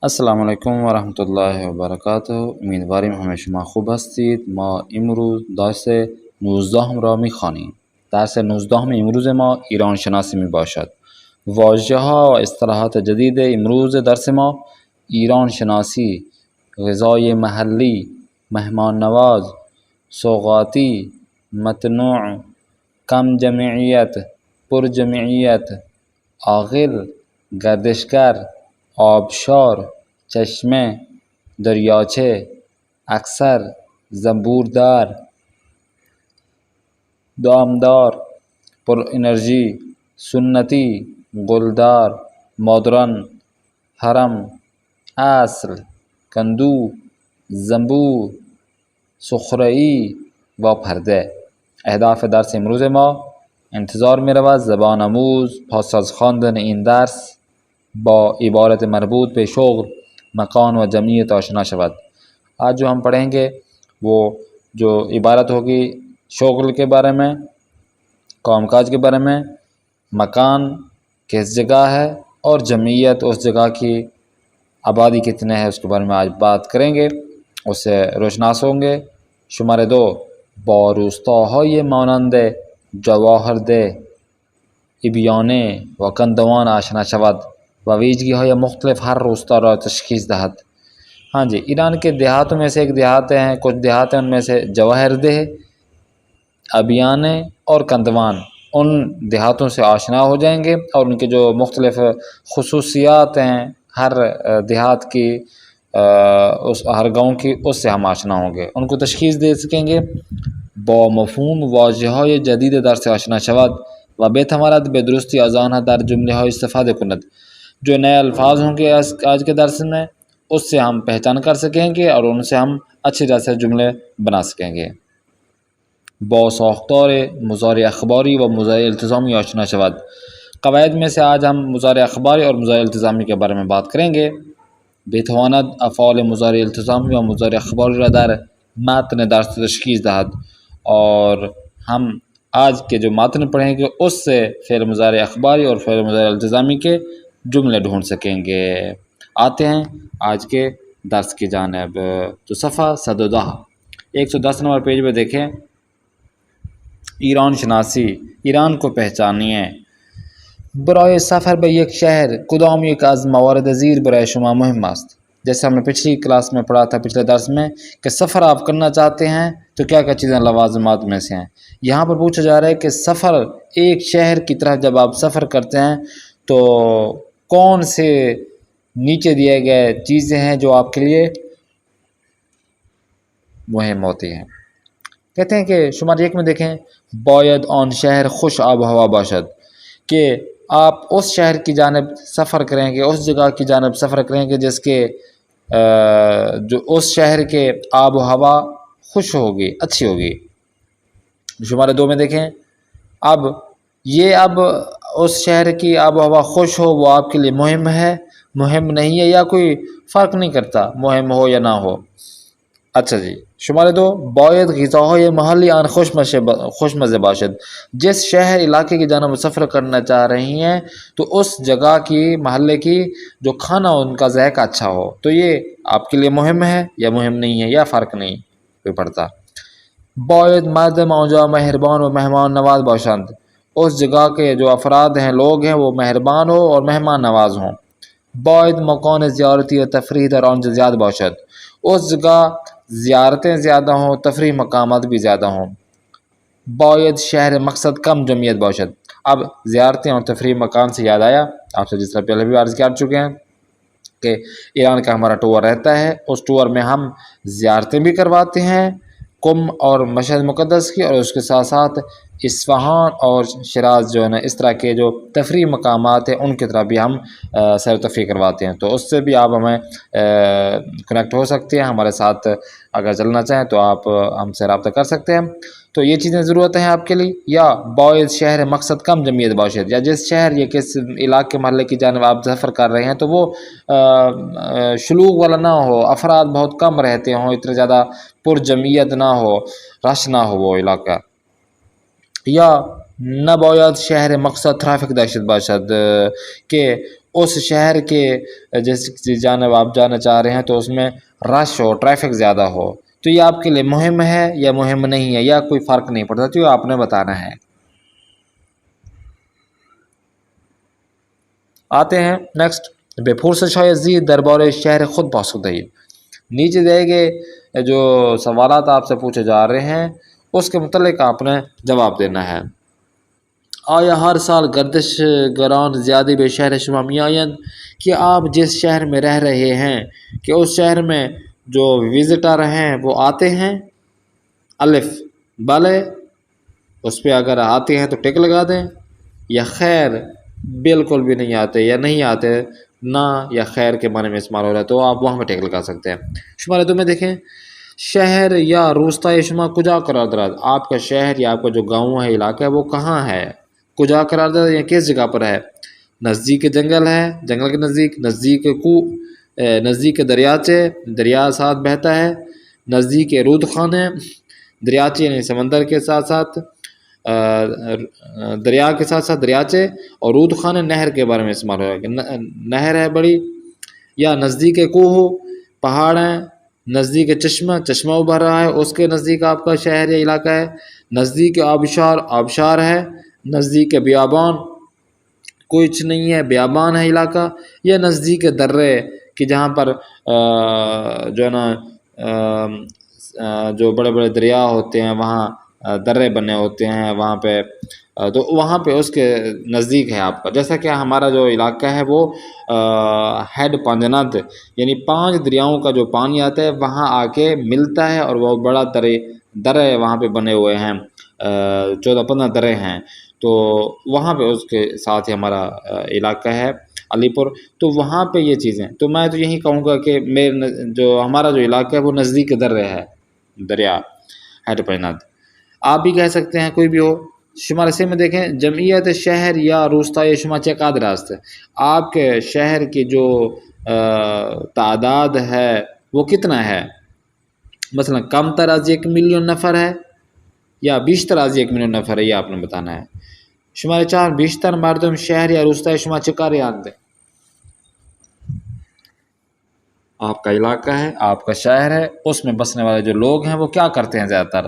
السلام علیکم ورحمت الله وبرکاته. امیدواریم همه شما خوب هستید. ما امروز درس 19 را میخوانیم. درس 19 امروز ما ایران شناسی می باشد. واژه ها و اصطلاحات جدید امروز درس ما ایران شناسی، غذای محلی، مهمان نواز، سوغاتی، متنوع، کم جمعیت، پر جمعیت، عاقل، گردشگر، آبشار، چشمه، دریاچه، اکثر، زنبوردار، دامدار، پر انرژی، سنتی، گلدار، مدرن، حرم، اصل، کندو، زنبور، سخره‌ای و پرده. اهداف درس امروز ما: انتظار می رود زبان آموز پس از خواندن این درس با عبارت مربوط به شغل، مکان و جمعیت آشنا شود. آج جو ہم پڑھیں گے وہ جو عبارت ہوگی شغل کے بارے میں، کام کاج کے بارے میں، مکان کس جگہ ہے اور جمعیت اس جگہ کی آبادی کتنے ہے اس کے بارے میں آج بات کریں گے، اس سے روشناس ہوں گے. شماره 2: با روستاهای مانند جواهرده، ابیانه و کندوان آشنا شود و ویژگی های مختلف ہر روستا را تشخیص دهد. ہاں جی، ایران کے دیہاتوں میں سے ایک دیہات ہیں، کچھ دیہات ہیں، ان میں سے جواہرده، ابیانے اور کندوان، ان دیہاتوں سے آشنا ہو جائیں گے اور ان کے جو مختلف خصوصیات ہیں ہر دیہات کی، اس ہر گاؤں کی، اس سے ہم آشنا ہوں گے، ان کو تشخیص دے سکیں گے. با مفهوم واژه‌های جدید درس آشنا شود و بتواند به درستی از آنها در جمله‌های استفاده کند. جو نئے الفاظ ہوں گے آج کے درس میں، اس سے ہم پہچان کر سکیں گے اور ان سے ہم اچھی طرح سے جملے بنا سکیں گے. با ساختار مضارع اخباری و مضارع التزامی آشنا شود. قواعد میں سے آج ہم مضارع اخباری اور مضارع التزامی کے بارے میں بات کریں گے. بتواند افعال مضارع التزامی و مضارع اخباری را در متن درس تشخیص دهد، اور ہم آج کے جو متن پڑھیں گے اس سے فعل مضارع اخباری اور فعل مضارع التزامی کے جملے ڈھونڈ سکیں گے. آتے ہیں آج کے درس کی جانب. تو صفحہ 110 نمبر پیج پہ دیکھیں. ایران شناسی، ایران کو پہچانیے. برای سفر به یک شهر کدام یک از موارد زیر برای شما مهم است؟ جیسے ہم نے پچھلی کلاس میں پڑھا تھا، پچھلے درس میں، کہ سفر آپ کرنا چاہتے ہیں تو کیا کیا چیزیں لوازمات میں سے ہیں. یہاں پر پوچھا جا رہا ہے کہ سفر، ایک شہر کی طرح جب آپ سفر کرتے ہیں تو کون سے نیچے دیے گئے چیزیں ہیں جو آپ کے لیے مہم ہوتی ہیں. کہتے ہیں کہ شمار 1 میں دیکھیں، باید آن شہر خوش آب و ہوا باشد، کہ آپ اس شہر کی جانب سفر کریں گے، اس جگہ کی جانب سفر کریں گے جس کے جو اس شہر کے آب و ہوا خوش ہوگی، اچھی ہوگی. شمارے 2 میں دیکھیں، اب اس شہر کی آب و ہوا خوش ہو وہ آپ کے لیے مہم ہے، مہم نہیں ہے، یا کوئی فرق نہیں کرتا مہم ہو یا نہ ہو. اچھا جی. شماره 2: باید غذاهای محلی آن خوشمزه باشد. جس شہر علاقے کی جانب سفر کرنا چاہ رہی ہیں تو اس جگہ کی، محلے کی جو کھانا ان کا ذائقہ اچھا ہو. تو یہ آپ کے لیے مہم ہے یا مہم نہیں ہے، یا فرق نہیں کوئی پڑتا. باید مردم آنجا مہربان و مہمان نواز باشند. اس جگہ کے جو افراد ہیں، لوگ ہیں، وہ مہربان ہو اور مہمان نواز ہوں. باید مکان زیارتی و تفریح در آنجا زیاد باشد. اس جگہ زیارتیں زیادہ ہوں، تفریح مقامات بھی زیادہ ہوں. باید شہر مقصد کم جمعیت باشد. اب زیارتیں اور تفریح مقام سے یاد آیا، آپ سے جس طرح پہلے بھی عرض کر چکے ہیں کہ ایران کا ہمارا ٹور رہتا ہے، اس ٹور میں ہم زیارتیں بھی کرواتے ہیں، قم اور مشہد مقدس کی، اور اس کے ساتھ ساتھ اصفہان اور شیراز جو ہے نا، اس طرح کے جو تفریح مقامات ہیں ان کی طرف بھی ہم سیر و تفریح کرواتے ہیں. تو اس سے بھی آپ ہمیں کنیکٹ ہو سکتے ہیں، ہمارے ساتھ اگر چلنا چاہیں تو آپ ہم سے رابطہ کر سکتے ہیں. تو یہ چیزیں ضرورت ہیں آپ کے لیے. یا باید شہر مقصد کم جمعیت باشد، یا جس شہر یا کس علاقے محلے کی جانب آپ سفر کر رہے ہیں تو وہ شلوغ والا نہ ہو، افراد بہت کم رہتے ہوں، اتنے زیادہ پر جمعیت نہ ہو، رش نہ ہو وہ علاقہ. یا نباید شہر مقصد ٹریفک دہشت باشد کہ اس شہر کے جیسے جانب آپ جانا چاہ رہے ہیں تو اس میں رش ہو، ٹریفک زیادہ ہو، تو یہ آپ کے لیے مہم ہے یا مہم نہیں ہے، یا کوئی فرق نہیں پڑتا، تو یہ آپ نے بتانا ہے۔ آتے ہیں نیکسٹ، بے پرسش یزید دربار شہر خود پاسخدہی۔ نیچے دے گئے جو سوالات آپ سے پوچھے جا رہے ہیں اس کے متعلق آپ نے جواب دینا ہے۔ آیا ہر سال گردش گران زیادہ بے شہر شما میآیند، کہ آپ جس شہر میں رہ رہے ہیں کہ اس شہر میں جو وزٹر ہیں وہ آتے ہیں؟ الف بلے، اس پہ اگر آتے ہیں تو ٹک لگا دیں، یا خیر بالکل بھی نہیں آتے یا نہیں آتے، نہ یا خیر کے معنی میں استعمال ہو رہا ہے تو آپ وہاں پہ ٹک لگا سکتے ہیں۔ شمارے دو میں دیکھیں، شہر یا روستہ شما کجا قرار دارد، آپ کا شہر یا آپ کا جو گاؤں ہے، علاقہ ہے، وہ کہاں ہے، کجا قرار دارد یا کس جگہ پر ہے؟ نزدیک جنگل ہے، جنگل کے نزدیک، نزدیک کو، نزدیک دریاچے، دریا ساتھ بہتا ہے، نزدیک رود خانے، دریاچے یعنی سمندر کے ساتھ ساتھ، دریا کے ساتھ ساتھ دریاچے، اور رود خانے نہر کے بارے میں استعمال ہوا کہ نہر ہے بڑی، یا نزدیک کوہ، پہاڑ ہیں، نزدیک چشمہ، چشمہ ابھر رہا ہے اس کے نزدیک آپ کا شہر یا علاقہ ہے، نزدیک آبشار، آبشار ہے، نزدیک بیابان، کچھ نہیں ہے، بیابان ہے علاقہ، یا نزدیک درے کہ جہاں پر جو ہے نا جو بڑے بڑے دریا ہوتے ہیں وہاں درے بنے ہوتے ہیں وہاں پہ، تو وہاں پہ اس کے نزدیک ہے آپ کا۔ جیسا کہ ہمارا جو علاقہ ہے وہ ہیڈ پنجنت یعنی 5 دریاؤں کا جو پانی آتا ہے وہاں آ کے ملتا ہے، اور وہ بڑا درے وہاں پہ بنے ہوئے ہیں، 14-15 درے ہیں، تو وہاں پہ اس کے ساتھ ہی ہمارا علاقہ ہے علی پور، تو وہاں پہ یہ چیزیں، تو میں تو یہی کہوں گا کہ جو ہمارا جو علاقہ ہے وہ نزدیک درے ہے، دریا ہیڈ پنجنت۔ آپ بھی کہہ سکتے ہیں، کوئی بھی ہو۔ شمار سے میں دیکھیں، جمعیت شہر یا روستہ شما چہ قادر است، آپ کے شہر کی جو تعداد ہے وہ کتنا ہے، مثلا کم تر از 1 ملین نفر ہے یا بیشتر از 1 ملین نفر ہے، یہ آپ نے بتانا ہے۔ شمار 4، بیشتر مردم شہر یا روستہ شما چہ کاری آند، آپ کا علاقہ ہے، آپ کا شہر ہے، اس میں بسنے والے جو لوگ ہیں وہ کیا کرتے ہیں زیادہ تر،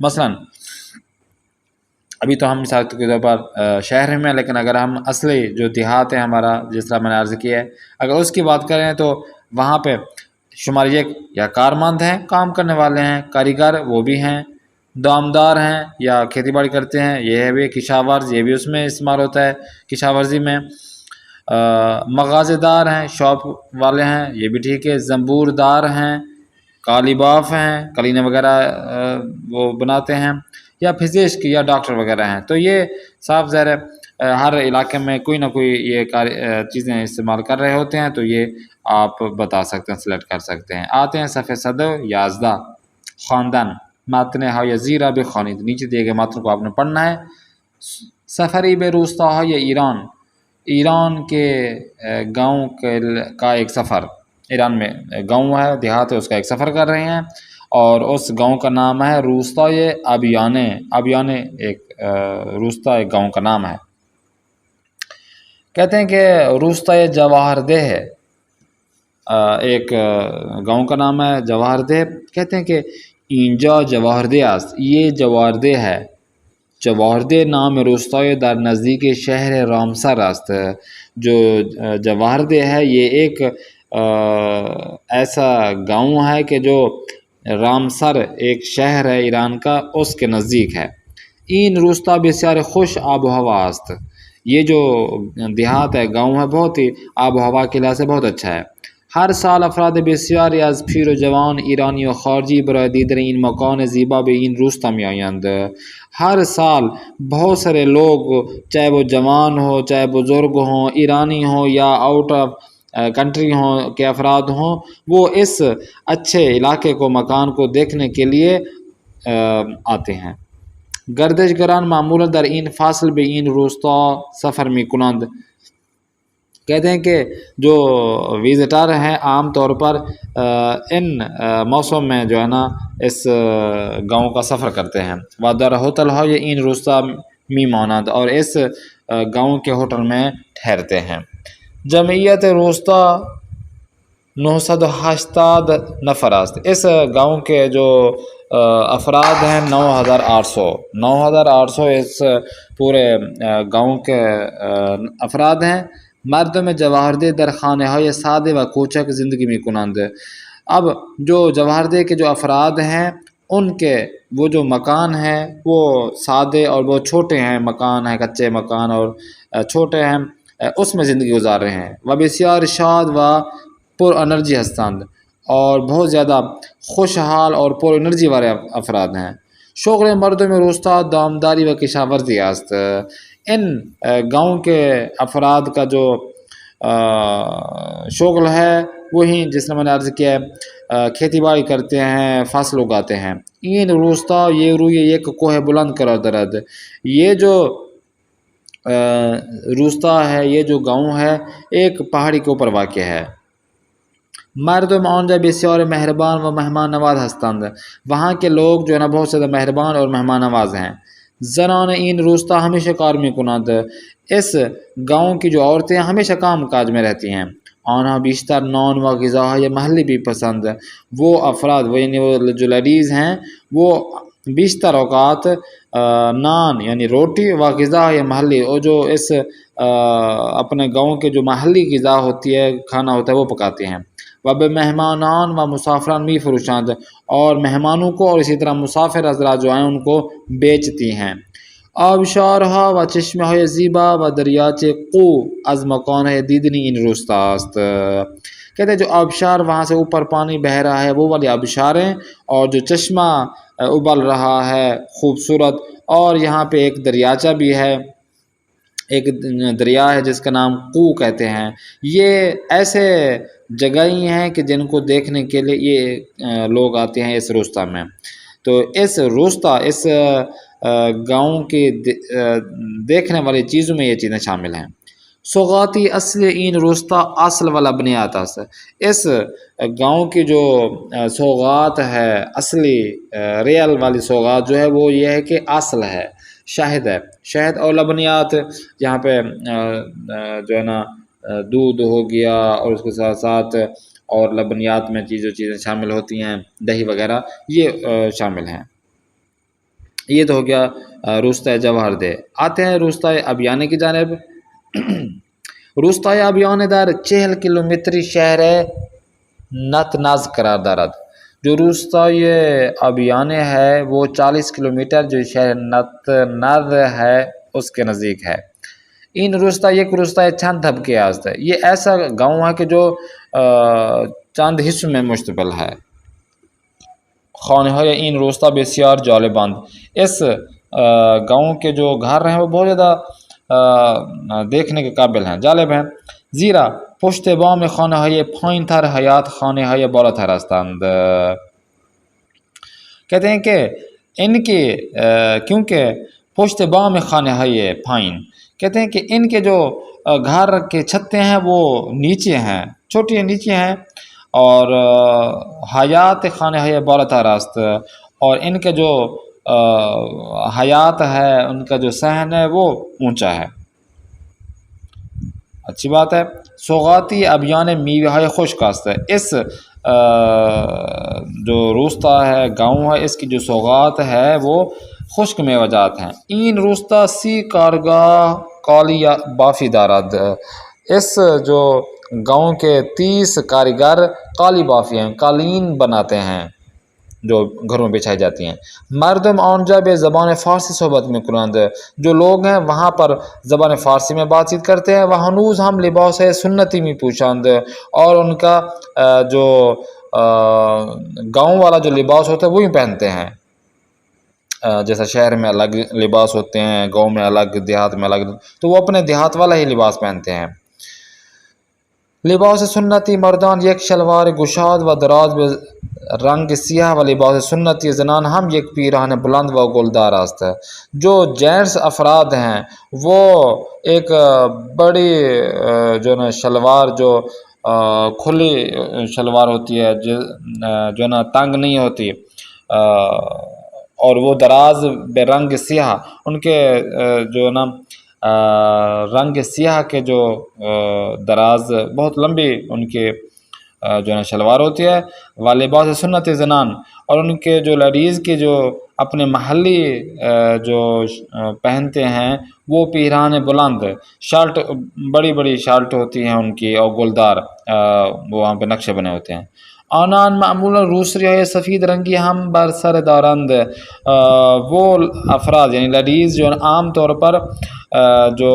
مثلا ابھی تو ہم مثال کے طور پر شہر میں، لیکن اگر ہم اصلی جو دیہات ہے ہمارا، جس طرح میں نے عرض کیا ہے، اگر اس کی بات کریں تو وہاں پہ شمار 1 یا کارمند ہیں، کام کرنے والے ہیں، کاریگر وہ بھی ہیں، دامدار ہیں یا کھیتی باڑی کرتے ہیں، یہ ہے بھی کشاورز، یہ بھی اس میں استعمال ہوتا ہے کشاورزی میں، مغازے دار ہیں، شاپ والے ہیں، یہ بھی ٹھیک ہے، زنبور دار ہیں، کالی باف ہیں، کلینے وغیرہ وہ بناتے ہیں، یا فزسک یا ڈاکٹر وغیرہ ہیں، تو یہ صاف ظاہر ہے ہر علاقے میں کوئی نہ کوئی یہ چیزیں استعمال کر رہے ہوتے ہیں، تو یہ آپ بتا سکتے ہیں، سلیکٹ کر سکتے ہیں۔ آتے ہیں صفحہ 111، خواندن متن های زیرا بخوانید، نیچے دیے گئے متن کو آپ نے پڑھنا ہے۔ سفری به روستاهای ایران، ایران کے گاؤں کا ایک سفر، ایران میں گاؤں ہے، دیہات ہے، اس کا ایک سفر کر رہے ہیں، اور اس گاؤں کا نام ہے روستائے ابیانے، ابیانے ایک روستہ ایک گاؤں کا نام ہے۔ کہتے ہیں کہ روستائے جواہر دہ ہے، ایک گاؤں کا نام ہے جواہر دہ، کہتے ہیں کہ اینجا جواہر دہ است، یہ جواہر دہ ہے، جواہر دہ نام روستائے در نزدیک شہر رامسر است، جو جواہر دہ ہے یہ ایک ایسا گاؤں ہے کہ جو رامسر ایک شہر ہے ایران کا، اس کے نزدیک ہے۔ این روستا بسیار خوش آب و ہوا است، یہ جو دیہات ہے، گاؤں ہے، بہت ہی آب و ہوا کے لحاظ سے بہت اچھا ہے۔ ہر سال افراد بسیاری از پیر و جوان ایرانی و خارجی برای دیدن این مکان زیبا به این روستا می آیند، ہر سال بہت سارے لوگ، چاہے وہ جوان ہو، چاہے بزرگ ہوں، ایرانی ہوں یا آؤٹ آف کنٹری ہوں کے افراد ہوں، وہ اس اچھے علاقے کو، مکان کو دیکھنے کے لیے آتے ہیں۔ گردش گران معمولا در این فصل به این روستا سفر می کنند، کہتے ہیں کہ جو وزٹر ہیں عام طور پر ان موسم میں جو ہے نا اس گاؤں کا سفر کرتے ہیں۔ و در ہوتل های این روستا می مانند اور اس گاؤں کے ہوٹل میں ٹھہرتے ہیں۔ جمعیت روستہ 980 نفر است۔ اس گاؤں کے جو افراد ہیں 9800 اس پورے گاؤں کے افراد ہیں۔ مردم جواہردہ در خانه های ساده و کوچک زندگی می کنند۔ اب جو جواہردہ کے جو افراد ہیں ان کے وہ جو مکان ہیں وہ سادے اور بہت چھوٹے ہیں، مکان ہیں کچے مکان اور چھوٹے ہیں، اس میں زندگی گزار رہے ہیں۔ و بسیار شاد و پر انرجی ہستند اور بہت زیادہ خوشحال اور پر انرجی والے افراد ہیں۔ شغل مردم روستہ دامداری و کشاورزی است۔ ان گاؤں کے افراد کا جو شغل ہے وہی جس نے میں نے عرض کیا ہے کھیتی باڑی کرتے ہیں، فصل اگاتے ہیں۔ این روستہ یہ روی ایک کوہ بلند کرا درد، یہ جو روستہ ہے، یہ جو گاؤں ہے ایک پہاڑی کے اوپر واقع ہے۔ مردم آنجا بسیار مہربان و مہمان نواز ہستند، وہاں کے لوگ جو ہے نا بہت زیادہ مہربان اور مہمان نواز ہیں۔ زنان این روستہ ہمیشہ کار می کنند، اس گاؤں کی جو عورتیں ہمیشہ کام کاج میں رہتی ہیں۔ آنها بیشتر نان و غذاهای محلی بھی پسند، وہ افراد وہ یعنی وہ جو لیڈیز ہیں وہ بیشتر اوقات نان یعنی روٹی و غذاهای محلی اور جو اس اپنے گاؤں کے جو محلی غذا ہوتی ہے کھانا ہوتا ہے وہ پکاتے ہیں۔ و به مہمانان و مسافران می فروشند، اور مہمانوں کو اور اسی طرح مسافر حضرات جو ہیں ان کو بیچتی ہیں۔ آبشارها و چشمه های زیبا و دریاچه قو از مکان دیدنی این روستا است۔ کہتے ہیں جو آبشار وہاں سے اوپر پانی بہہ رہا ہے وہ والی آبشاریں، اور جو چشمہ ابل رہا ہے خوبصورت، اور یہاں پہ ایک دریاچہ بھی ہے، ایک دریا ہے جس کا نام قو کہتے ہیں۔ یہ ایسے جگہ ہی ہیں کہ جن کو دیکھنے کے لیے یہ لوگ آتے ہیں اس روستہ میں۔ تو اس روستہ اس گاؤں کے دیکھنے والی چیزوں میں یہ چیزیں شامل ہیں۔ سوغاتی اصل این روستہ اصل والا بنیاد است۔ اس گاؤں کی جو سوغات ہے، اصلی ریل والی سوغات جو ہے وہ یہ ہے کہ اصل ہے، شہد ہے، شہد اور لبنیات، یہاں پہ جو ہے نا دودھ ہو گیا اور اس کے ساتھ ساتھ اور لبنیات میں چیزیں شامل ہوتی ہیں، دہی وغیرہ یہ شامل ہیں۔ یہ تو ہو گیا روستہ جواہردہ۔ آتے ہیں روستہ ابیانے کی جانب۔ روستہ ابیانے در 40 کلومیٹری شہر نتنز قرار دارد۔ جو روستہ ابیانے ہے وہ 40 کلومیٹر جو شہر نتنز ہے اس کے نزدیک ہے۔ این روستہ یک روستہ چند طبقے است، یہ ایسا گاؤں ہے کہ جو چند حصوں میں مشتمل ہے۔ خانه های این روستا بسیار جالبند، اس گاؤں کے جو گھر ہیں وہ بہت زیادہ دیکھنے کے قابل ہیں، جالب ہیں۔ زیرا پشت بام خانه های پایین تر حیات خانه های بالاتر هستند۔ کہتے ہیں کہ ان کے کیونکہ پشت بام خانه های پایین، کہتے ہیں کہ ان کے جو گھر کے چھتیں ہیں وہ نیچے ہیں، چھوٹی نیچے ہیں، اور حیات خانه های بالاتر است، اور ان کے جو حیات ہے ان کا جو صحن ہے وہ اونچا ہے۔ اچھی بات ہے۔ سوغاتی ابیان میوه های خشک است، اس جو روستہ ہے گاؤں ہے اس کی جو سوغات ہے وہ خشک میوہ جات ہیں۔ این روستہ 30 کارگاہ کالی بافی دارد، اس جو گاؤں کے 30 کاریگر کالی بافی ہیں، قالین بناتے ہیں جو گھروں میں بچھائی جاتی ہیں۔ مردم آنجا بے زبان فارسی صحبت میں کنند، جو لوگ ہیں وہاں پر زبان فارسی میں بات چیت کرتے ہیں۔ وہ ہنوز ہم لباس سنتی میں پوشند، اور ان کا جو گاؤں والا جو لباس ہوتا ہے وہی پہنتے ہیں، جیسا شہر میں الگ لباس ہوتے ہیں، گاؤں میں الگ، دیہات میں الگ، تو وہ اپنے دیہات والا ہی لباس پہنتے ہیں۔ لباس سنتی مردان یک شلوار گشاد و دراز به رنگ سیاه و لباس سنتی زنان ہم یک پیراہن بلند و گلدار است۔ جو جینٹس افراد ہیں وہ ایک بڑی جو نا شلوار، جو کھلی شلوار ہوتی ہے جو نا تنگ نہیں ہوتی، اور وہ دراز بے رنگ سیاہ، ان کے جو نا رنگ سیاہ کے جو دراز بہت لمبی ان کے جو ہے نا شلوار ہوتی ہے، والباس سنت زنان، اور ان کے جو لیڈیز کے جو اپنے محلی جو پہنتے ہیں وہ پیرہن بلند، شرٹ بڑی بڑی شرٹ ہوتی ہیں ان کی، اور گلدار وہ وہاں پہ نقشے بنے ہوتے ہیں۔ آنان معمولا روسری ہے سفید رنگی ہم بر سر دارند، وہ افراد یعنی لیڈیز جو عام طور پر جو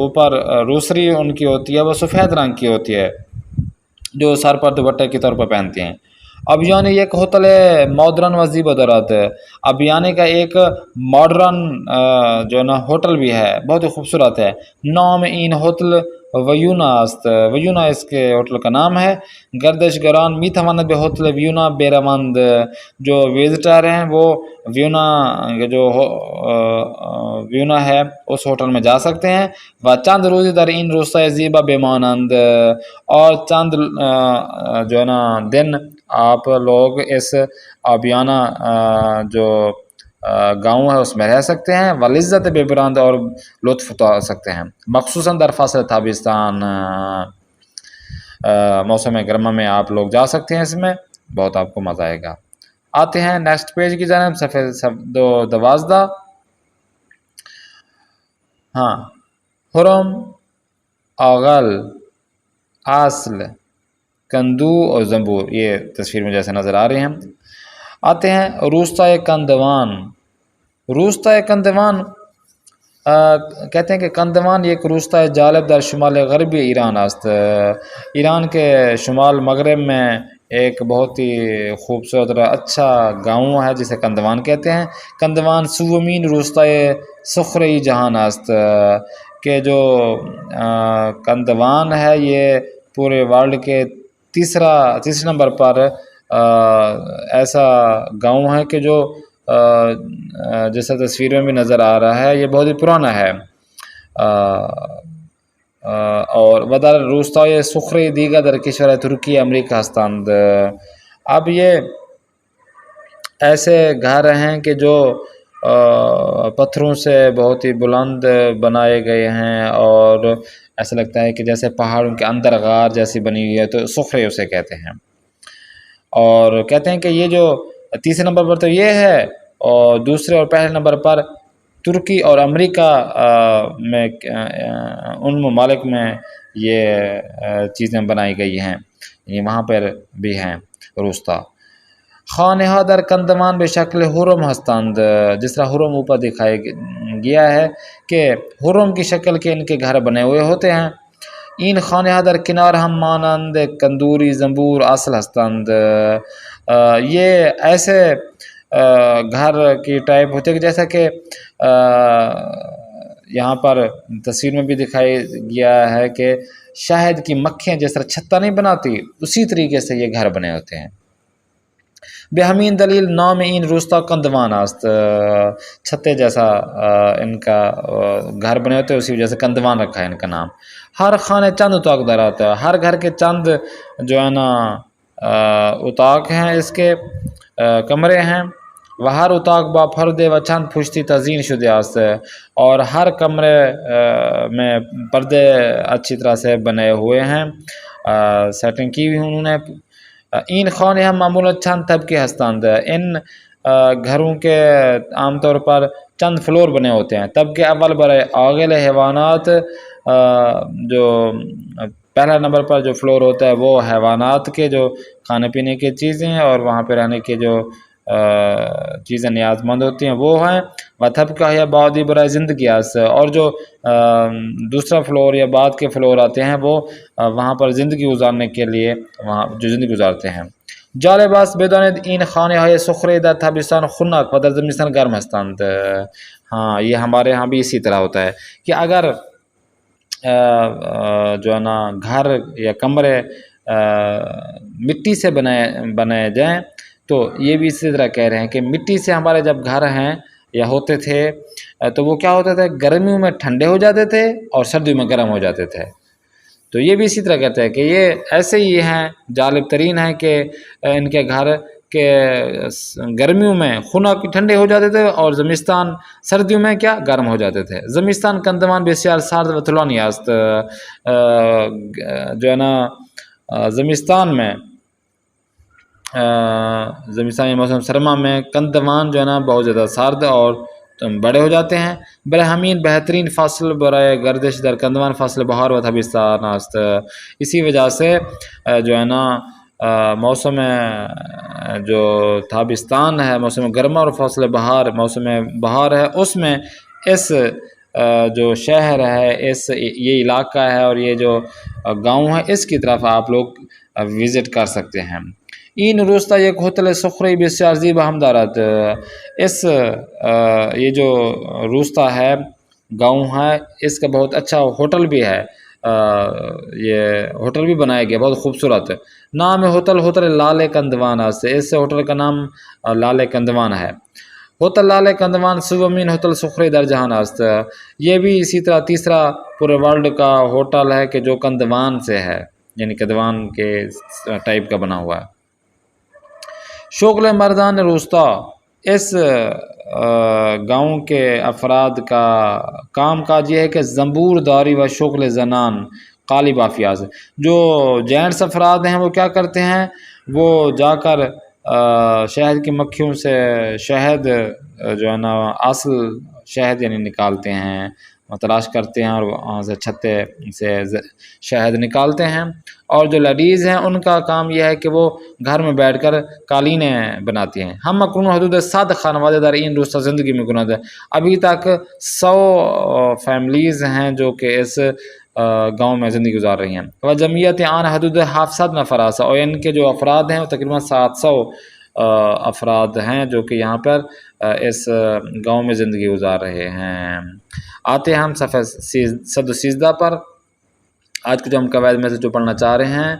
اوپر روسری ان کی ہوتی ہے وہ سفید رنگ کی ہوتی ہے، جو سر پر دوپٹے کے طور پر پہنتے ہیں۔ ابیانی ایک ہوتل ماڈرن و زیب و درات، ابیانی کا ایک ماڈرن جو ہے نا ہوٹل بھی ہے، بہت ہی خوبصورت ہے۔ نام این ہوتل ویونا است، ویونا اس کے ہوٹل کا نام ہے۔ گردش گران می تواند به ہوتل ویونا بیروند، جو وزٹر ہیں وہ ویونا جو ویونا ہے اس ہوٹل میں جا سکتے ہیں۔ و چند روزی در این روستای زیبا بمانند، اور چند جو ہے نا دن آپ لوگ اس آبیانہ جو گاؤں ہے اس میں رہ سکتے ہیں۔ ولذت بے برند، اور لطف اٹھا سکتے ہیں، مخصوصاً در فصل تابستان، موسم گرما میں آپ لوگ جا سکتے ہیں، اس میں بہت آپ کو مزہ آئے گا۔ آتے ہیں نیکسٹ پیج کی جانب، صفحہ 12۔ ہاں، حرم، آغل، اصل، کندو اور زنبور، یہ تصویر میں جیسے نظر آ رہے ہیں۔ آتے ہیں روستائے کندوان۔ روستائے کندوان کہتے ہیں کہ کندوان یہ ایک روستائے جالب در شمال غربی ایران است، ایران کے شمال مغرب میں ایک بہت ہی خوبصورت اور اچھا گاؤں ہے جسے کندوان کہتے ہیں۔ کندوان سومین روستائے سخرئی جہان است، کہ جو کندوان ہے یہ پورے ورلڈ کے تیسرے نمبر پر ایسا گاؤں ہے کہ جو جیسا تصویر میں بھی نظر آ رہا ہے یہ بہت ہی پرانا ہے۔ اور ودر روستای سخری دیگر در کشور ترکی امریکہ ہستند، اب یہ ایسے گھر ہیں کہ جو پتھروں سے بہت ہی بلند بنائے گئے ہیں، اور ایسا لگتا ہے کہ جیسے پہاڑوں کے اندر غار جیسی بنی ہوئی ہے، تو سخرے اسے کہتے ہیں۔ اور کہتے ہیں کہ یہ جو تیسرے نمبر پر تو یہ ہے، اور دوسرے اور پہلے نمبر پر ترکی اور امریکہ میں ان ممالک میں یہ چیزیں بنائی گئی ہیں، یہ وہاں پر بھی ہیں روستا۔ خانہ در کندوان بے شکل حرم ہستند، جس طرح حرم اوپر دکھایا گیا ہے کہ حرم کی شکل کے ان کے گھر بنے ہوئے ہوتے ہیں۔ این خانہ در کنار ہم مانند کندوری زنبور اصل ہستند، یہ ایسے گھر کی ٹائپ ہوتے ہیں جیسا کہ یہاں پر تصویر میں بھی دکھائی گیا ہے کہ شہد کی مکھیاں جس طرح چھتہ نہیں بناتی، اسی طریقے سے یہ گھر بنے ہوتے ہیں۔ بے ہمین دلیل نام این روستا کندوان است، چھتے جیسا ان کا گھر بنے ہوتے ہیں، اسی وجہ سے کندوان رکھا ہے ان کا نام۔ ہر خانے چند اتاق در آتا ہے، ہر گھر کے چند جو ہے نا اتاق ہیں، اس کے کمرے ہیں۔ وہ ہر اتاق با پردے و چند پشتی تزئین شدہ است، اور ہر کمرے میں پردے اچھی طرح سے بنے ہوئے ہیں، سیٹنگ کی ہوئی انہوں نے۔ این خانے ہم معمولا چند طبقے ہستند، ان گھروں کے عام طور پر چند فلور بنے ہوتے ہیں۔ طبقے اول برائے عاقل حیوانات، جو پہلا نمبر پر جو فلور ہوتا ہے وہ حیوانات کے جو کھانے پینے کی چیزیں ہیں اور وہاں پہ رہنے کے جو چیزیں نیاز مند ہوتی ہیں وہ ہیں۔ و طبقہ یا بعدی برائے زندگی است، اور جو دوسرا فلور یا بعد کے فلور آتے ہیں وہ وہاں پر زندگی گزارنے کے لیے وہاں جو زندگی گزارتے ہیں۔ جالب است بدانید این خانه های سخره در تابستان خنک و در زمستان گرم هستند، ہاں یہ ہمارے ہاں بھی اسی طرح ہوتا ہے کہ اگر جو ہے نا گھر یا کمرے مٹی سے بنائے جائیں تو یہ بھی اسی طرح کہہ رہے ہیں کہ مٹی سے ہمارے جب گھر ہیں یا ہوتے تھے تو وہ کیا ہوتا تھا، گرمیوں میں ٹھنڈے ہو جاتے تھے اور سردیوں میں گرم ہو جاتے تھے۔ تو یہ بھی اسی طرح کہتے ہیں کہ یہ ایسے ہی ہیں، جالب ترین ہیں کہ ان کے گھر کہ گرمیوں میں خنک ٹھنڈے ہو جاتے تھے اور زمستان سردیوں میں کیا گرم ہو جاتے تھے. زمستان کندوان بسیار سرد و طولانی است. جو ہے نا زمستان میں زمستانی موسم سرما میں کندوان جو ہے نا بہت زیادہ سرد اور بڑے ہو جاتے ہیں. برائے ہمین بہترین فصل برائے گردش در کندوان فصل بہار و تابستان است. اسی وجہ سے جو ہے نا موسم جو تابستان ہے، موسم گرما، اور فصل بہار موسم بہار ہے، اس میں اس جو شہر ہے، یہ علاقہ ہے اور یہ جو گاؤں ہے، اس کی طرف آپ لوگ وزٹ کر سکتے ہیں. این روستا یک ہوتل سخری بسیار زیبا ہم دارد. اس یہ جو روستا ہے، گاؤں ہے، اس کا بہت اچھا ہوٹل بھی ہے. یہ ہوٹل بھی بنایا گیا بہت خوبصورت. نام ہوتل لال کندوان است. اس ہوٹل کا نام لال کندوان ہے. ہوتل لال کندوان سومین ہوتل سخری در جہان است. یہ بھی اسی طرح تیسرا پورے ورلڈ کا ہوٹل ہے کہ جو کندوان سے ہے، یعنی کندوان کے ٹائپ کا بنا ہوا ہے. شغل مردان روستا، اس گاؤں کے افراد کا کام کاج یہ ہے کہ زنبور داری و شغل زنان قالب افیاز. جو جینٹس افراد ہیں وہ کیا کرتے ہیں، وہ جا کر شہد کی مکھیوں سے شہد جو ہے نا اصل شہد یعنی نکالتے ہیں، تلاش کرتے ہیں اور وہاں سے چھتے سے شہد نکالتے ہیں. اور جو لیڈیز ہیں ان کا کام یہ ہے کہ وہ گھر میں بیٹھ کر قالینیں بناتی ہیں. ہم مکنون حدود 7 خانوادے در این روستا زندگی میں کنند. ابھی تک 100 فیملیز ہیں جو کہ اس گاؤں میں زندگی گزار رہی ہیں. و جمعیت آن حدود 700 نفر است، اور ان کے جو افراد ہیں وہ تقریباً 700 افراد ہیں جو کہ یہاں پر اس گاؤں میں زندگی گزار رہے ہیں. آتے ہیں ہم صفحہ 113 پر. آج کے جو ہم قواعد میں سے جو پڑھنا چاہ رہے ہیں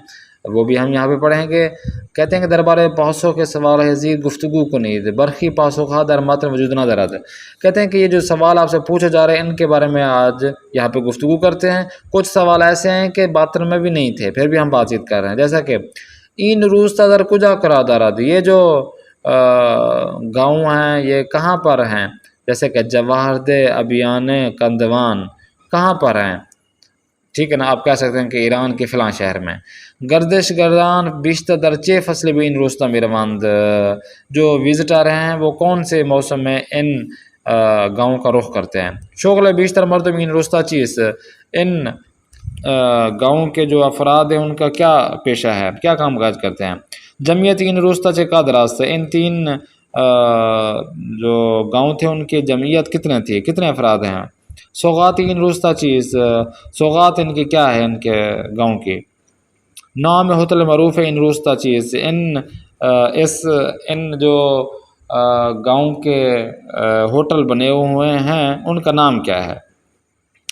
وہ بھی ہم یہاں پہ پڑھیں گے. کہتے ہیں کہ دربار پاسو کے سوال حضیر گفتگو کو نہیں برخی پاسو خواہ در متن وجود نہ درد. کہتے ہیں کہ یہ جو سوال آپ سے پوچھے جا رہے ہیں ان کے بارے میں آج یہاں پہ گفتگو کرتے ہیں. کچھ سوال ایسے ہیں کہ باطن میں بھی نہیں تھے پھر بھی ہم بات چیت کر رہے ہیں. جیسا کہ این روستا در کجا کرا درد، یہ جو گاؤں ہیں یہ کہاں پر ہیں. جیسے کہ جواہر دہ ابیان کندوان کہاں پر ہیں، ٹھیک ہے نا. آپ کہہ سکتے ہیں کہ ایران کے فلاں شہر میں. گردش گردان بیشتر در چے فصل بھی ان روستا میں روند. جو وزٹر ہیں وہ کون سے موسم میں ان گاؤں کا رخ کرتے ہیں. شغل بیشتر مردم ان روستا چیز، ان گاؤں کے جو افراد ہیں ان کا کیا پیشہ ہے، کیا کام کاج کرتے ہیں. جمعیت ان روستا سے کا دراست، ان 3 جو گاؤں تھے ان کی جمعیت کتنے افراد ہیں. سوغات ان روستا چیز، سوغات ان کی کیا ہے ان کے گاؤں کی. نام ہوتل معروف ہے ان روستا چیز، ان جو گاؤں کے ہوٹل بنے ہوئے ہیں ان کا نام کیا ہے.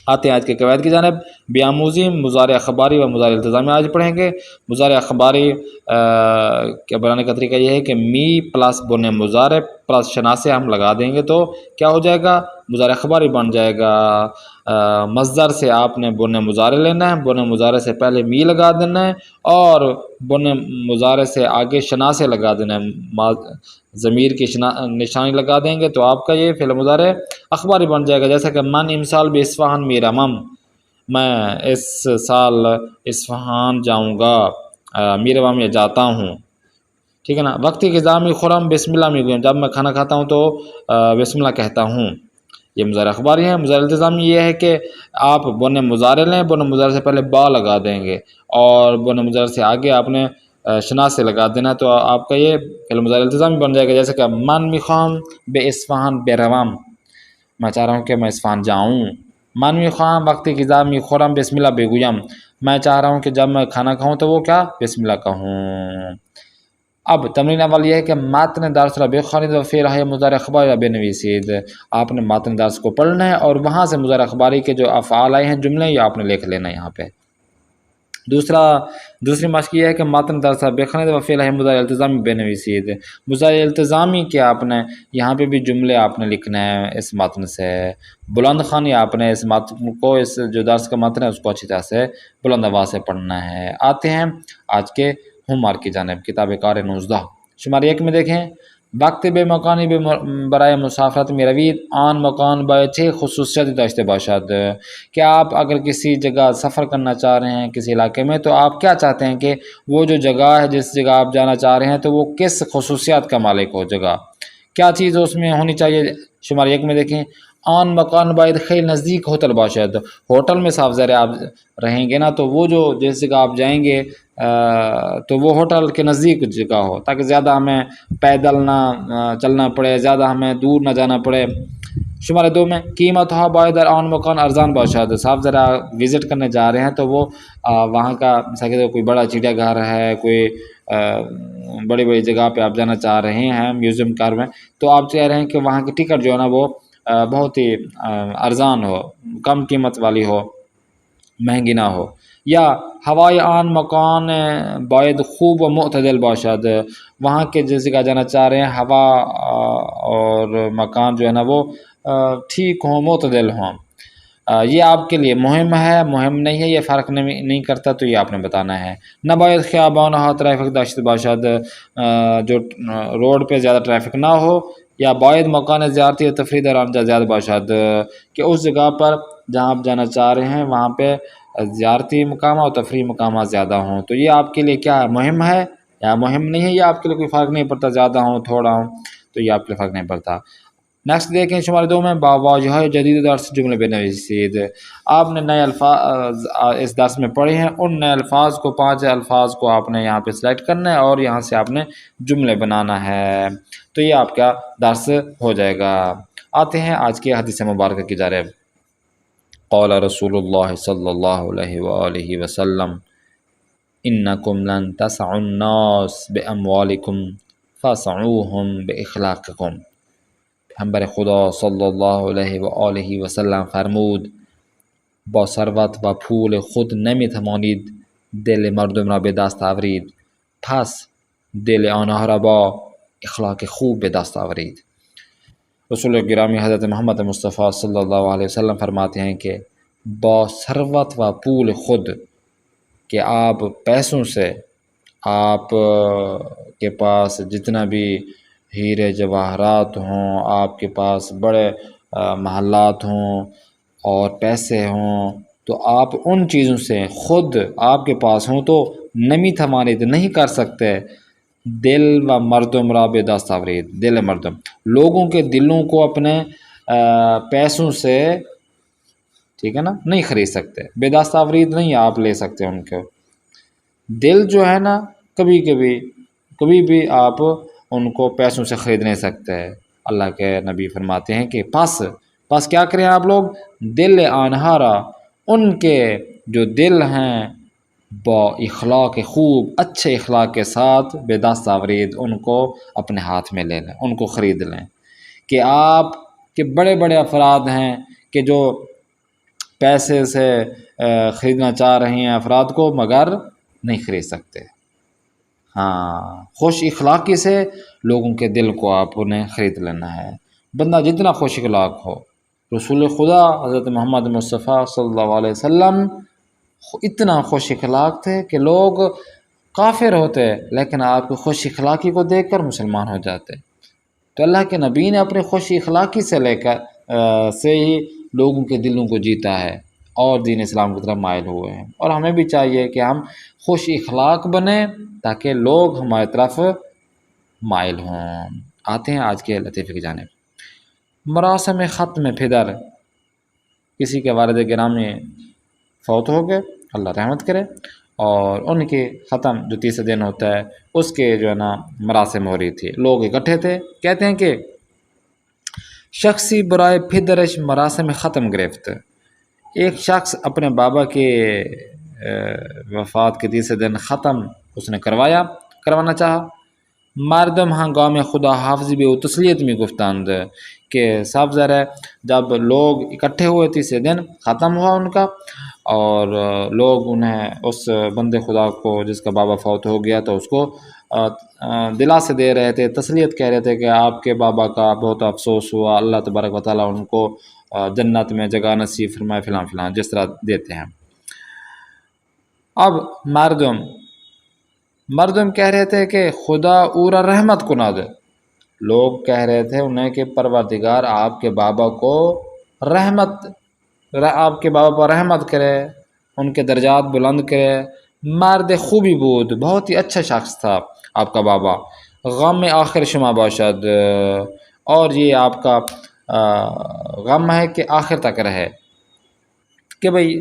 آتے ہیں آج کے قواعد کی جانب. بیاموزی مضارع اخباری و مضارع التزامی آج پڑھیں گے. مضارع اخباری کے بنانے کا طریقہ یہ ہے کہ می پلس بن مضارع پلس شناسے ہم لگا دیں گے تو کیا ہو جائے گا، مضارع اخباری بن جائے گا. مصدر سے آپ نے بن مضارع لینا ہے، بن مضارع سے پہلے می لگا دینا ہے اور بن مضارع سے آگے شناسے لگا دینا ہے. ضمیر کی نشانی لگا دیں گے تو آپ کا یہ فعل مضارع اخباری بن جائے گا. جیسا کہ من امسال بے اصفہان میرا مم، میں اس سال اصفہان جاؤں گا، میرا مم یہ جاتا ہوں، ٹھیک ہے نا. وقتی غذا میں خورم بسم اللہ میں گویم، جب میں کھانا کھاتا ہوں تو بسم اللہ کہتا ہوں. یہ مضارع اخباری ہے. مضارع التزامی یہ ہے کہ آپ بن مضارع لیں، بن مضارع سے پہلے با لگا دیں گے اور بن مضارع سے آگے آپ نے شناس سے لگا دینا تو آپ کا یہ فعل مضارع التزامی بن جائے گا. جیسے کہ من میخوام بے اصفہان بروم، میں چاہ رہا ہوں کہ میں اصفہان جاؤں. من میخوام وقتی غذا میخورم بسم اللہ بگویم، میں چاہ رہا ہوں کہ جب میں کھانا کھاؤں تو وہ کیا بسم اللہ کہوں. اب تمرین اول یہ ہے کہ متن درس را بخوانید و فعل های مضارع اخباری را بنویسید. آپ نے متن درس کو پڑھنا ہے اور وہاں سے مضارع اخباری کے جو افعال آئے ہیں جملے یہ آپ نے لکھ لینا ہے یہاں پہ. دوسری مشق یہ ہے کہ متن درس را بخوانید و فعل های مضارع التزامی بنویسید. مضارع التزامی کے آپ نے یہاں پہ بھی جملے آپ نے لکھنا ہے اس متن سے. بلند خوانی آپ نے اس متن کو، اس جو درس کا متن ہے اس کو اچھی طرح سے بلند آواز سے پڑھنا ہے. آتے ہیں آج کے ہوم ورک کی جانب. کتاب کار 19 شمار 1 میں دیکھیں، وقت بے مکانی بے برائے مسافرت میں روید آن مکان بیٹھے خصوصیت داشتے باشد، کہ آپ اگر کسی جگہ سفر کرنا چاہ رہے ہیں کسی علاقے میں، تو آپ کیا چاہتے ہیں کہ وہ جو جگہ ہے جس جگہ آپ جانا چاہ رہے ہیں تو وہ کس خصوصیات کا مالک ہو، جگہ کیا چیز اس میں ہونی چاہیے۔ شمار 1 میں دیکھیں، آن مکان باید خیل نزدیک ہوتل باشد، ہوٹل میں صاف ظاہر آپ رہیں گے نا، تو وہ جو جس جگہ آپ جائیں گے تو وہ ہوٹل کے نزدیک جگہ ہو، تاکہ زیادہ ہمیں پیدل نہ چلنا پڑے، زیادہ ہمیں دور نہ جانا پڑے۔ شمار 2 میں قیمت ہوا باید آن مکان ارزان باشد، صاف ذرا وزٹ کرنے جا رہے ہیں تو وہ وہاں کا مثلا کہ کوئی بڑا چڑیا گھر ہے، کوئی بڑی بڑی جگہ پہ آپ جانا چاہ رہے ہیں میوزیم کار میں، تو آپ چاہ رہے ہیں کہ وہاں کی ٹکٹ جو ہے نا وہ بہت ہی ارزان ہو، کم قیمت والی ہو، مہنگی نہ ہو۔ یا ہوائی آن مکان باید خوب و معتدل باشد، وہاں کے جس جگہ جانا چاہ رہے ہیں ہوا اور مکان جو ہے نا وہ ٹھیک ہوں، معتدل ہوں۔ یہ آپ کے لیے مہم ہے، مہم نہیں ہے، یہ فرق نہیں کرتا، تو یہ آپ نے بتانا ہے۔ نہ باید خیابان ہا ٹریفک داشت باشد، جو روڈ پہ زیادہ ٹریفک نہ ہو۔ یا باید مکان زیارتی تفریح در آنجا زیادہ باشد، کہ اس جگہ پر جہاں آپ جانا چاہ رہے ہیں وہاں پہ زیارتی مقامات اور تفریح مقامات زیادہ ہوں، تو یہ آپ کے لیے کیا ہے، مہم ہے یا مہم نہیں ہے، یہ آپ کے لیے کوئی فرق نہیں پڑتا، زیادہ ہوں تھوڑا ہوں تو یہ آپ کے لیے فرق نہیں پڑتا۔ نیکسٹ دیکھیں شمار 2 میں واجہ جدید درس جملے بے نویسید، آپ نے نئے الفاظ اس درس میں پڑھے ہیں، ان نئے الفاظ کو 5 الفاظ کو آپ نے یہاں پہ سلیکٹ کرنا ہے اور یہاں سے آپ نے جملے بنانا ہے، تو یہ آپ کا درس ہو جائے گا۔ آتے ہیں آج کی حدیث مبارکہ کی جانب۔ قال رسول اللہ صلی اللہ علیہ وآلہ وسلم انکم لن تسعوا الناس باموالکم فاسعوہم باخلاقکم، پیغمبر خدا صلی اللہ علیہ وآلہ وسلم فرمود با ثروت و پول خود نمیتوانید دل مردم را به دست آورید، پس دل آنها را با اخلاق خوب به دست آورید۔ رسول گرامی حضرت محمد مصطفیٰ صلی اللہ علیہ وسلم فرماتے ہیں کہ با ثروت و پول خود، کہ آپ پیسوں سے، آپ کے پاس جتنا بھی ہیرے جواہرات ہوں، آپ کے پاس بڑے محلات ہوں اور پیسے ہوں، تو آپ ان چیزوں سے خود آپ کے پاس ہوں تو نمی تھمانید نہیں کر سکتے دل و مردم را بے دست آورید، دل مردم، لوگوں کے دلوں کو اپنے پیسوں سے، ٹھیک ہے نا، نہیں خرید سکتے، بے دست آورید نہیں آپ لے سکتے ان کو، دل جو ہے نا کبھی بھی آپ ان کو پیسوں سے خرید نہیں سکتے۔ اللہ کے نبی فرماتے ہیں کہ پس کیا کریں آپ لوگ، دل آنہارا، ان کے جو دل ہیں با اخلاق خوب، اچھے اخلاق کے ساتھ، بے دست آورید، ان کو اپنے ہاتھ میں لے لیں، ان کو خرید لیں۔ کہ آپ کے بڑے بڑے افراد ہیں کہ جو پیسے سے خریدنا چاہ رہے ہیں افراد کو مگر نہیں خرید سکتے، ہاں، خوش اخلاقی سے لوگوں کے دل کو آپ نے خرید لینا ہے۔ بندہ جتنا خوش اخلاق ہو، رسول خدا حضرت محمد مصطفیٰ صلی اللہ علیہ وسلم اتنا خوش اخلاق تھے کہ لوگ کافر ہوتے لیکن آپ کی خوش اخلاقی کو دیکھ کر مسلمان ہو جاتے، تو اللہ کے نبی نے اپنی خوش اخلاقی سے ہی لوگوں کے دلوں کو جیتا ہے اور دین اسلام کی طرف مائل ہوئے ہیں، اور ہمیں بھی چاہیے کہ ہم خوش اخلاق بنیں تاکہ لوگ ہماری طرف مائل ہوں۔ آتے ہیں آج کے لطیفے کی جانب۔ مراسم ختم پدر، کسی کے والد گرامی فوت ہو گئے، اللہ رحمت کرے، اور ان کے ختم جو تیسرے دن ہوتا ہے اس کے جو ہے نا مراسم ہو رہی تھی، لوگ اکٹھے تھے، کہتے ہیں کہ شخصی برائے پدرش مراسم ختم گرفت، ایک شخص اپنے بابا کے وفات کے تیسرے دن ختم اس نے کروانا چاہا۔ مردم ہنگام خدا حافظی بھی تسلیت میں گفتند، کہ صاف ظاہر ہے جب لوگ اکٹھے ہوئے تیسرے دن ختم ہوا ان کا، اور لوگ انہیں اس بندے خدا کو جس کا بابا فوت ہو گیا تو اس کو دلاسے دے رہے تھے، تسلیت کہہ رہے تھے کہ آپ کے بابا کا بہت افسوس ہوا، اللہ تبارک و تعالیٰ ان کو جنت میں جگہ نصیب فرمائے، فلاں جس طرح دیتے ہیں۔ اب مردم مردم کہہ رہے تھے کہ خدا اورا رحمت کناد، لوگ کہہ رہے تھے انہیں کہ پروردگار آپ کے بابا کو آپ کے بابا پر رحمت کرے، ان کے درجات بلند کرے۔ مرد خوبی بود، بہت ہی اچھا شخص تھا آپ کا بابا۔ غم میں آخر شما باشد، اور یہ آپ کا غم ہے کہ آخر تک رہے، کہ بھئی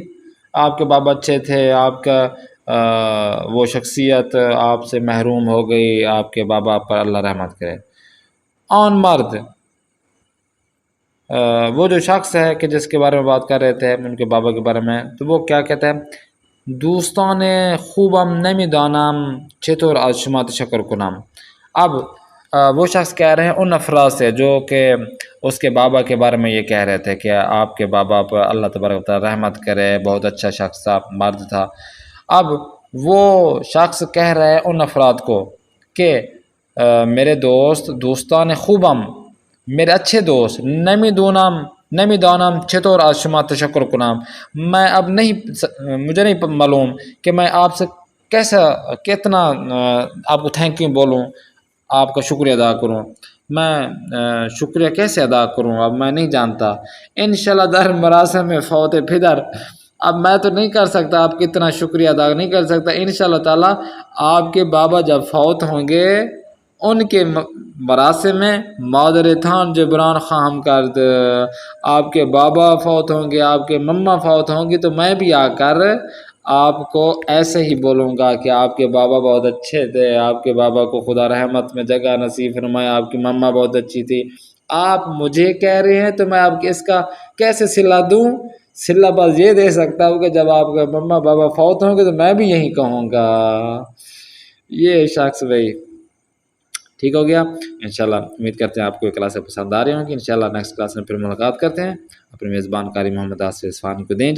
آپ کے بابا اچھے تھے، آپ کا وہ شخصیت آپ سے محروم ہو گئی، آپ کے بابا پر اللہ رحمت کرے۔ آن مرد، وہ جو شخص ہے کہ جس کے بارے میں بات کر رہے تھے ان کے بابا کے بارے میں، تو وہ کیا کہتے ہیں؟ دوستان خوبم نمی دانم چطور از شما تشکر کنم۔ اب وہ شخص کہہ رہے ہیں ان افراد سے جو کہ اس کے بابا کے بارے میں یہ کہہ رہے تھے کہ آپ کے بابا پر اللہ تبارک و تعالی رحمت کرے، بہت اچھا شخص تھا، مرد تھا۔ اب وہ شخص کہہ رہے ہیں ان افراد کو کہ میرے دوستان خوبم، میرے اچھے دوست، نمی دانم چطور از شما تشکر کنم، میں اب مجھے نہیں معلوم کہ میں آپ سے کتنا آپ کو تھینک یو بولوں، آپ کا شکریہ ادا کروں، میں شکریہ کیسے ادا کروں، اب میں نہیں جانتا۔ انشاءاللہ در مراسم فوت پدر، اب میں تو نہیں کر سکتا، آپ کتنا شکریہ ادا نہیں کر سکتا۔ انشاءاللہ تعالی آپ کے بابا جب فوت ہوں گے ان کے مراسم میں مادر تھان جبران خواہم کرد، آپ کے بابا فوت ہوں گے، آپ کے مما فوت ہوں گی، تو میں بھی آ کر آپ کو ایسے ہی بولوں گا کہ آپ کے بابا بہت اچھے تھے، آپ کے بابا کو خدا رحمت میں جگہ نصیب فرمائے، آپ کی مما بہت اچھی تھی۔ آپ مجھے کہہ رہے ہیں تو میں آپ کے اس کا کیسے صلہ دوں؟ صلہ بس یہ دے سکتا ہوں کہ جب آپ کے مما بابا فوت ہوں گے تو میں بھی یہی کہوں گا۔ یہ شخص بھائی ٹھیک ہو گیا۔ انشاءاللہ امید کرتے ہیں آپ کو یہ کلاسیں پسند آ رہی ہوں گی۔ انشاءاللہ نیکسٹ کلاس میں پھر ملاقات کرتے ہیں۔ اپنے میزبان قاری محمد آصف اصفہانی کو دیں۔